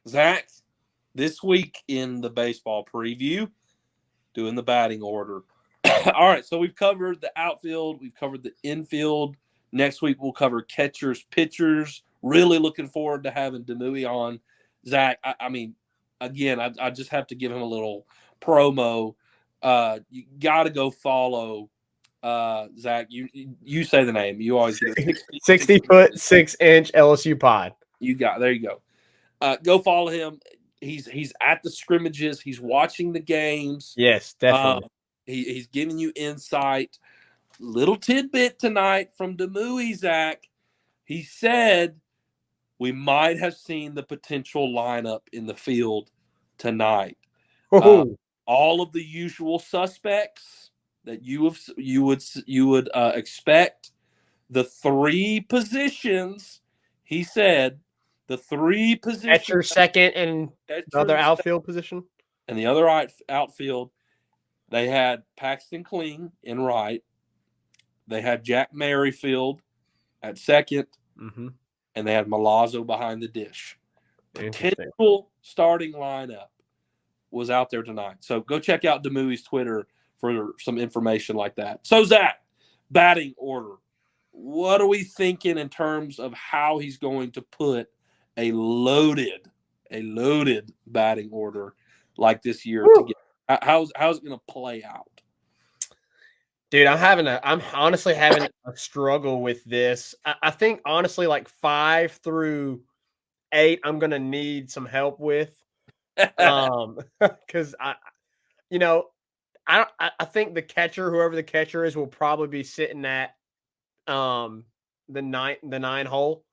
Zach, this week in the baseball preview, doing the batting order. All right, so we've covered the outfield, we've covered the infield. Next week we'll cover catchers, pitchers. Really looking forward to having Demui on. Zach, I mean, again, I just have to give him a little promo. You got to go follow Zach. You say the name. You always get it. 60 foot 6 inch LSU pod. There you go. Go follow him. He's at the scrimmages. He's watching the games. Yes, definitely. He's giving you insight. Little tidbit tonight from Demui, Zach. He said we might have seen the potential lineup in the field tonight. All of the usual suspects that you would expect. The three positions, he said, the three positions. Catcher second and another outfield position. And the other outfield, they had Paxton Kling in right. They had Jack Merrifield at second. Mm-hmm. And they had Milazzo behind the dish. Potential starting lineup was out there tonight. So go check out Demui's Twitter for some information like that. So, Zach, batting order. What are we thinking in terms of how he's going to put a loaded batting order like this year together? How's it going to play out? Dude, I'm honestly having a struggle with this. I think honestly, like 5 through 8, I'm gonna need some help with, because I think the catcher, whoever the catcher is, will probably be sitting at the 9 hole.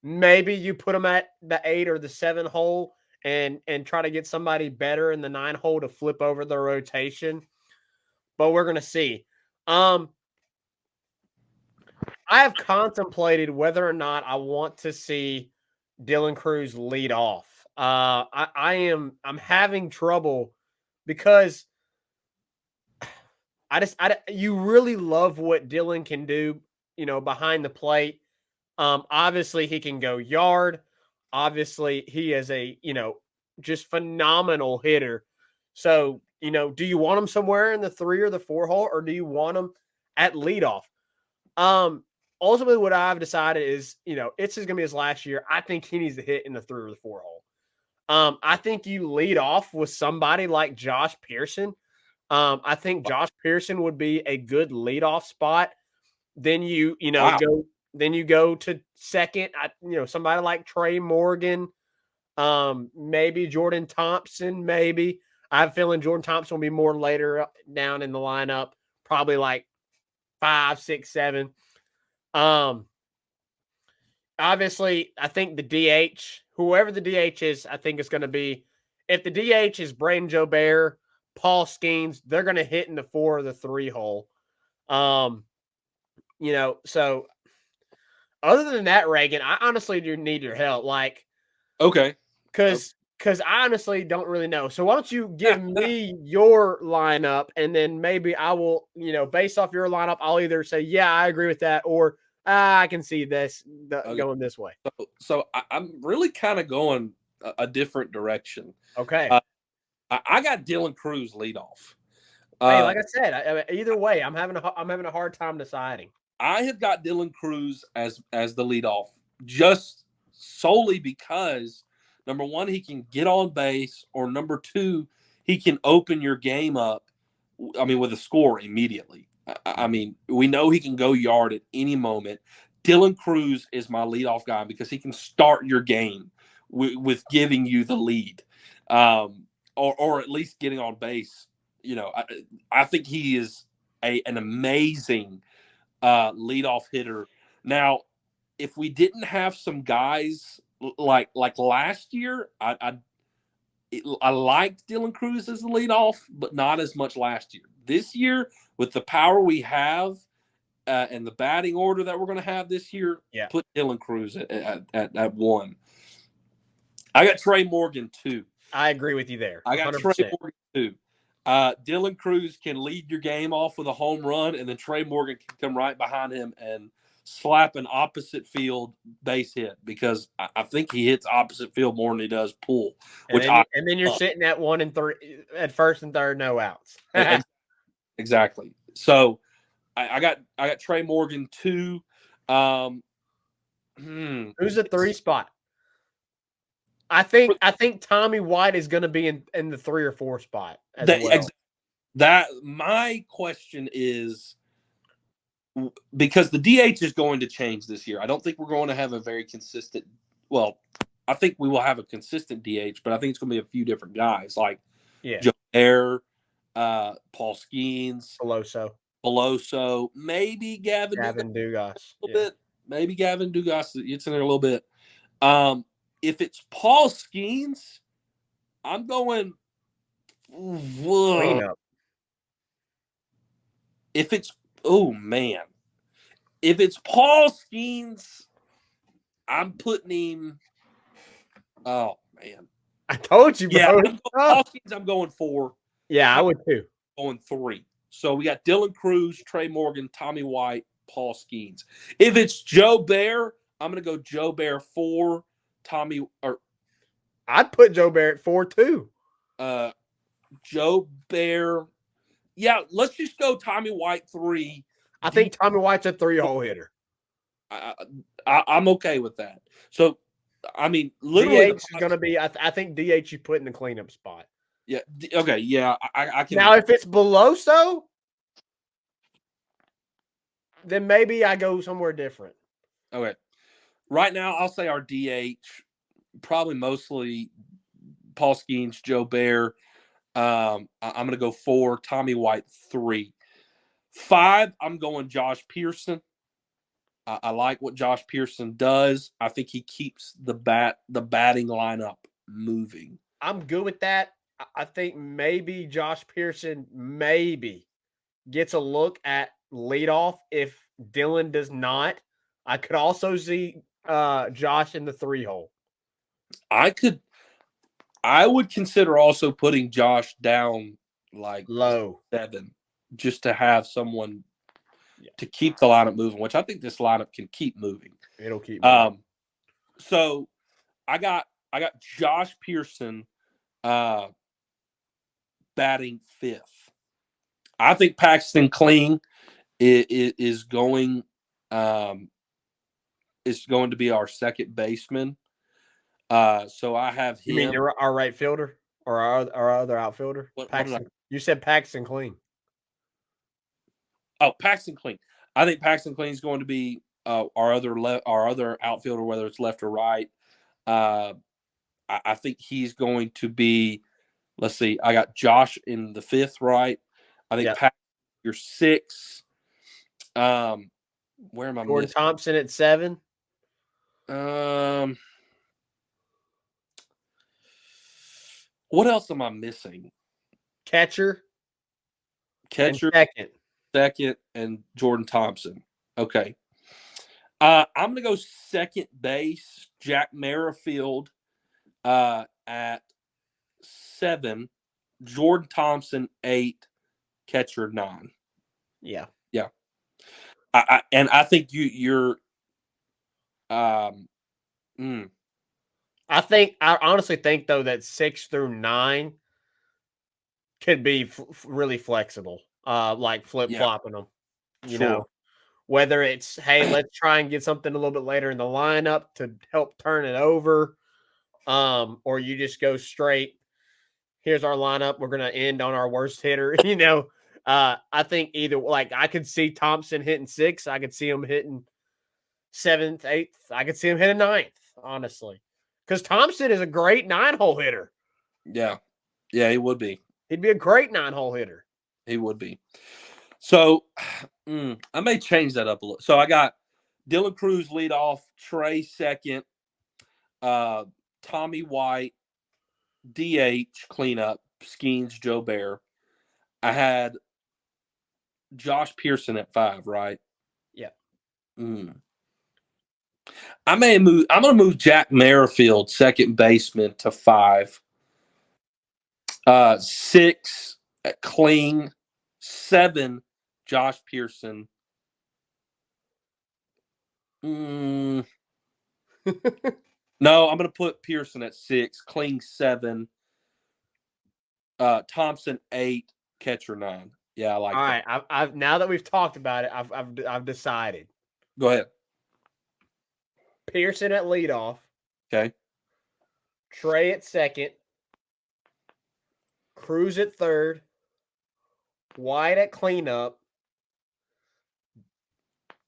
Maybe you put them at the 8 or the 7 hole and try to get somebody better in the 9 hole to flip over the rotation. But we're going to see. I have contemplated whether or not I want to see Dylan Cruz lead off. I'm having trouble because you really love what Dylan can do, behind the plate. Obviously he can go yard. Obviously he is a, just phenomenal hitter. So, do you want him somewhere in the 3 or the 4 hole, or do you want him at leadoff? Ultimately, what I've decided is, it's going to be his last year. I think he needs to hit in the 3 or the 4 hole. I think you lead off with somebody like Josh Pearson. I think Josh Pearson would be a good leadoff spot. Then you go to second. Somebody like Trey Morgan, maybe Jordan Thompson, maybe. I have a feeling Jordan Thompson will be more later down in the lineup, probably like 5, 6, 7. Obviously, I think the DH, whoever the DH is, I think it's going to be. If the DH is Braden Jobert, Paul Skeens, they're going to hit in the 4 or the 3 hole. So other than that, Reagan, I honestly do need your help. Okay. Because I honestly don't really know. So why don't you give me your lineup, and then maybe I will, based off your lineup, I'll either say, yeah, I agree with that, or I can see this going this way. So I'm really kind of going a different direction. Okay. I got Dylan Cruz leadoff. Hey, like I said, either way, I'm having a hard time deciding. I have got Dylan Cruz as the leadoff just solely because, number one, he can get on base, or number two, he can open your game up, with a score immediately. We know he can go yard at any moment. Dylan Cruz is my leadoff guy because he can start your game with giving you the lead, or at least getting on base. I think he is an amazing leadoff hitter. Now, if we didn't have some guys like last year, I liked Dylan Cruz as the leadoff, but not as much last year. This year, with the power we have and the batting order that we're going to have this year, put Dylan Cruz at 1. I got Trey Morgan 2. I agree with you there. 100%. I got Trey Morgan 2. Dylan Cruz can lead your game off with a home run, and then Trey Morgan can come right behind him and slap an opposite field base hit, because I think he hits opposite field more than he does pull. And then you're sitting at 1 and 3 at first and third, no outs. Exactly. So I got Trey Morgan 2. Who's the 3 spot? I think Tommy White is going to be in the 3 or 4 spot as well. That my question is, because the DH is going to change this year. I don't think we're going to have a very consistent. Well, I think we will have a consistent DH, but I think it's going to be a few different guys like Joe Air, Paul Skeens, Peloso, maybe Gavin Dugas. A little bit. Maybe Gavin Dugas gets in there a little bit. If it's Paul Skeens, I'm going cleanup. If it's if it's Paul Skeens, I'm putting him. Oh man, I told you, bro. Paul Skeens, I'm going 4. Yeah, I would too. Going 3. So we got Dylan Cruz, Trey Morgan, Tommy White, Paul Skeens. If it's Joe Bear, I'm going to go Joe Bear 4, I'd put Joe Bear at 4 too. Joe Bear. Yeah, let's just go Tommy White 3. I think Tommy White's a 3-hole hitter. I'm okay with that. So, I mean, literally, DH is going to be. I think DH you put in the cleanup spot. Yeah. Okay. Yeah. I can. Now, if it's Beloso, then maybe I go somewhere different. Okay. Right now, I'll say our DH, probably mostly Paul Skeens, Joe Bear. I'm going to go 4, Tommy White 3. 5, I'm going Josh Pearson. I like what Josh Pearson does. I think he keeps the batting lineup moving. I'm good with that. I think maybe Josh Pearson gets a look at leadoff if Dylan does not. I could also see Josh in the 3-hole. I would consider also putting Josh down like low 7, just to have someone to keep the lineup moving, which I think this lineup can keep moving. It'll keep moving. So I got Josh Pearson batting 5th. I think Paxton Kling is going to be our second baseman. So I have him. You mean our right fielder or our other outfielder? Paxton. You said Paxton Kling. Oh, Paxton Kling. I think Paxton Kling is going to be our other outfielder, whether it's left or right. I think he's going to be. Let's see. I got Josh in the 5th, right? I think Paxton, you're 6. Where am I? Jordan Thompson at 7. What else am I missing? Catcher, second, and Jordan Thompson. Okay. I'm going to go second base, Jack Merrifield at 7, Jordan Thompson 8, catcher 9. Yeah. I think you're. I honestly think though that 6 through 9 could be really flexible, like flip flopping them. You know, whether it's let's try and get something a little bit later in the lineup to help turn it over, or you just go straight. Here's our lineup. We're gonna end on our worst hitter. I think either I could see Thompson hitting 6. I could see him hitting 7th, 8th. I could see him hitting 9th, honestly. Because Thompson is a great 9-hole hitter. Yeah, he would be. He'd be a great 9-hole hitter. He would be. So I may change that up a little. So I got Dylan Cruz lead off, Trey second, Tommy White, DH cleanup, Skeens, Joe Bear. I had Josh Pearson at 5, right? Yeah. I'm going to move Jack Merrifield, second baseman, to 5. 6, At Kling, 7, Josh Pearson. No, I'm going to put Pearson at 6, Kling 7, Thompson 8, catcher 9. Yeah, I like All that. right, I've now that we've talked about it, I've decided. Go ahead. Pearson at leadoff. Okay. Trey at second. Cruz at third. White at cleanup.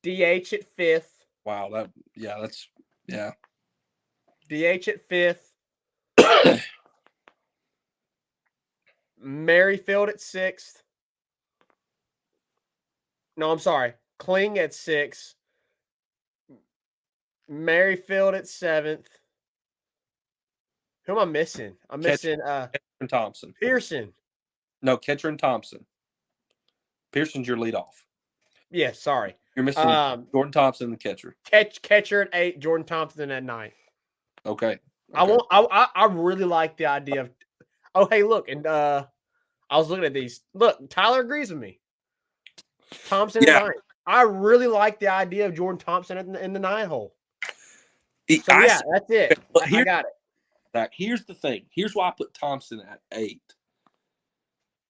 DH at fifth. Wow. That's. DH at fifth. Merrifield at sixth. No, I'm sorry. Kling at sixth. Merrifield at seventh. Who am I missing? I'm missing Catcher and Thompson. Pearson. No, catcher and Thompson. Pearson's your leadoff. Yeah, sorry. You're missing Jordan Thompson, the catcher. Catcher at 8, Jordan Thompson at 9. Okay. I really like the idea of. Oh, hey, look, and I was looking at these. Look, Tyler agrees with me. Thompson at 9. I really like the idea of Jordan Thompson in the 9 hole. So yeah, that's it. I got it. Here's the thing. Here's why I put Thompson at 8.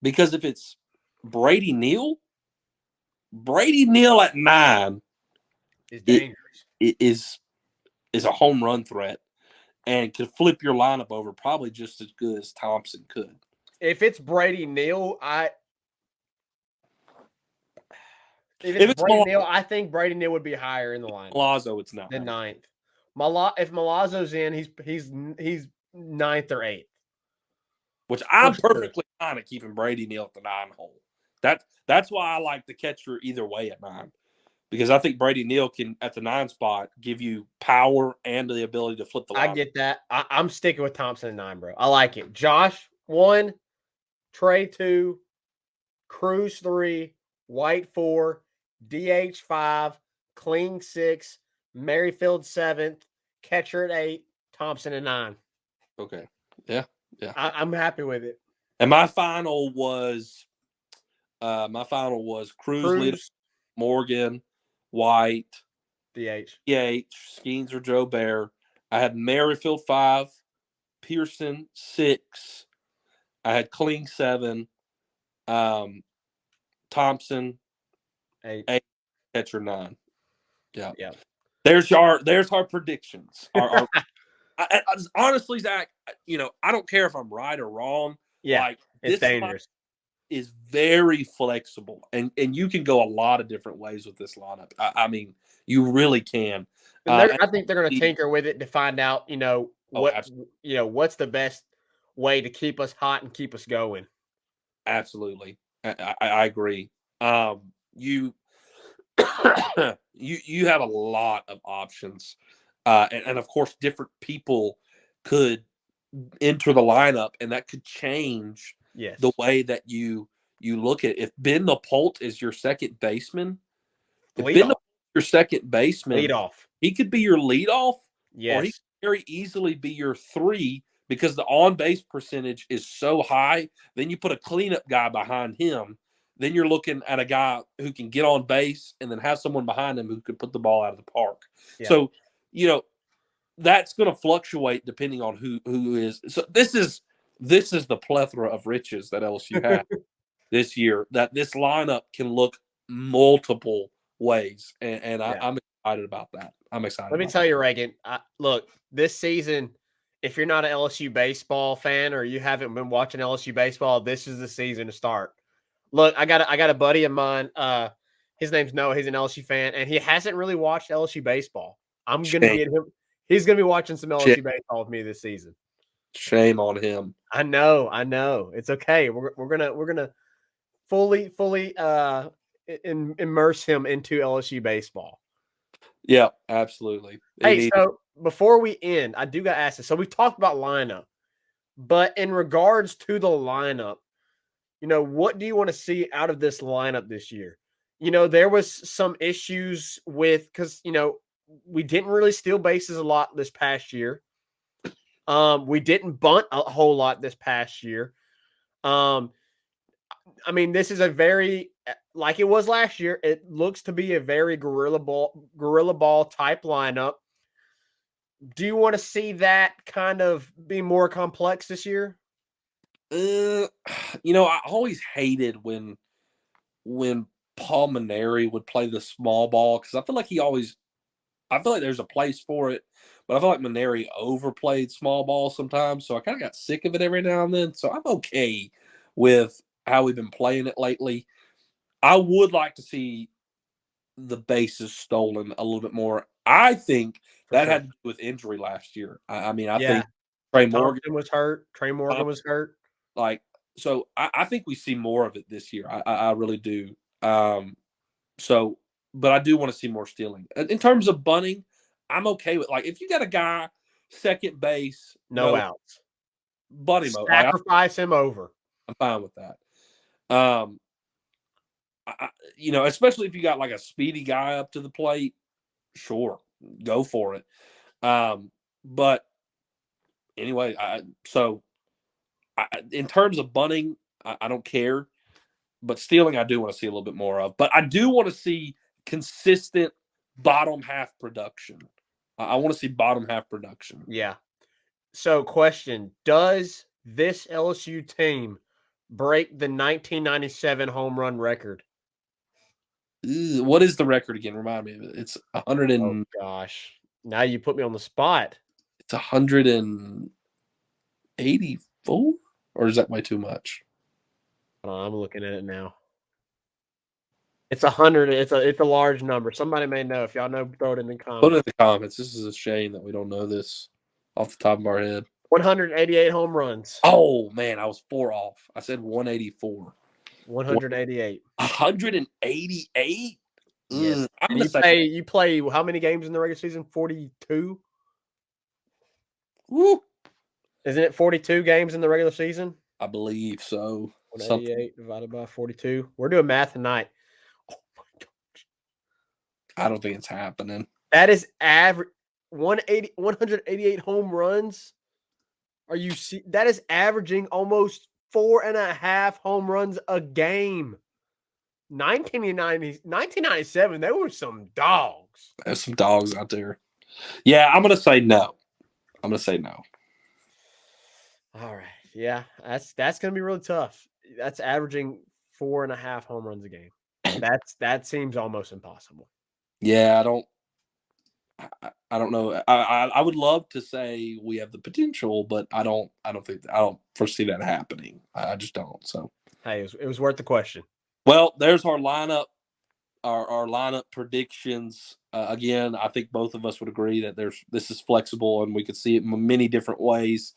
Because if it's Brady Neal at 9 is dangerous. It is a home run threat and could flip your lineup over probably just as good as Thompson could. If it's Brady Neal, I think Brady Neal would be higher in the lineup. Milazzo, it's not. Than 9th. If Milazzo's in, he's 9th or 8th. Which I'm perfectly fine at keeping Brady Neal at the 9 hole. That's why I like the catcher either way at 9. Because I think Brady Neal can, at the 9 spot, give you power and the ability to flip the line. I get that. I'm sticking with Thompson at 9, bro. I like it. Josh, 1. Trey, 2. Cruz, 3. White, 4. DH, 5. Kling, 6. Merrifield, 7th. Catcher at 8. Thompson at 9. Okay. Yeah. I'm happy with it. And my final was Cruz, Morgan, White, DH, Skeens or Joe Bear. I had Merrifield 5, Pearson 6. I had Kling 7, Thompson 8, catcher 9. Yeah. There's our predictions. Honestly, Zach, I don't care if I'm right or wrong. Yeah, like, it's dangerous. Is very flexible, and you can go a lot of different ways with this lineup. I mean, you really can. And I think they're going to tinker with it to find out, what's the best way to keep us hot and keep us going. Absolutely, I agree. You have a lot of options, and of course, different people could enter the lineup, and that could change the way that you look at it. If Ben LaPolt is your second baseman, your second baseman, leadoff, he could be your leadoff, yes, or he could very easily be your 3 because the on-base percentage is so high. Then you put a cleanup guy behind him. Then you're looking at a guy who can get on base and then have someone behind him who can put the ball out of the park. Yeah. So, that's going to fluctuate depending on who is. So this is the plethora of riches that LSU has this year, that this lineup can look multiple ways. And I'm excited about that. I'm excited. Let me tell you, Reagan, look, this season, if you're not an LSU baseball fan or you haven't been watching LSU baseball, this is the season to start. Look, I got a buddy of mine. His name's Noah. He's an LSU fan, and he hasn't really watched LSU baseball. I'm going to get him. He's going to be watching some LSU baseball with me this season. Shame on him. I know. It's okay. We're gonna fully immerse him into LSU baseball. Yeah, absolutely. So before we end, I do got to ask this. So we've talked about lineup, but in regards to the lineup, what do you want to see out of this lineup this year? There was some issues with because we didn't really steal bases a lot this past year. We didn't bunt a whole lot this past year. I mean, this is a very, like it was last year, it looks to be a very gorilla ball type lineup. Do you want to see that kind of be more complex this year? I always hated when Paul Maneri would play the small ball because I feel like there's a place for it, but I feel like Maneri overplayed small ball sometimes, so I kind of got sick of it every now and then. So I'm okay with how we've been playing it lately. I would like to see the bases stolen a little bit more. I think For that sure. had to do with injury last year. I mean, I Yeah. think Trey Morgan, Thompson was hurt. Trey Morgan was hurt. like, so I think we see more of it this year. I really do. So, but I do want to see more stealing. In terms of bunting, I'm okay with, like, if you got a guy second base, No outs. bunt him. Sacrifice him over. I'm fine with that. Especially if you got like a speedy guy up to the plate, sure, go for it. But anyway, in terms of bunting, I don't care, but stealing, I do want to see a little bit more of. But I do want to see consistent bottom half production. I want to see bottom half production. Yeah. So, question: does this LSU team break the 1997 home run record? What is the record again? Remind me of it. It's 100 Oh and gosh, now you put me on the spot. it's 184, or is that way too much? Hold on, I'm looking at it now. It's 100. It's a large number. Somebody may know. If y'all know, throw it in the Put it in comments. the comments. This is a shame that we don't know this off the top of our head. 188 home runs. Oh man, I was 4 off. I said 184. 188. 188. Yes. I'm And gonna say, you play how many games in the regular season? 42. woo, Isn't it 42 games in the regular season? I believe so. 188 divided by 42. We're doing math tonight. Oh my gosh. I don't think it's happening. That is average 188 home runs. Are you see that is averaging almost 4.5 home runs a game. 1997, there were some dogs. There's some dogs out there. Yeah, I'm gonna say no. I'm gonna say no. All right. Yeah, that's gonna be really tough. That's averaging 4.5 home runs a game. That seems almost impossible. Yeah, I don't know. I would love to say we have the potential, but I don't foresee that happening. I just don't. So Hey, it was worth the question. well, there's our lineup, our lineup predictions. Again, I think both of us would agree that this is flexible and we could see it in many different ways.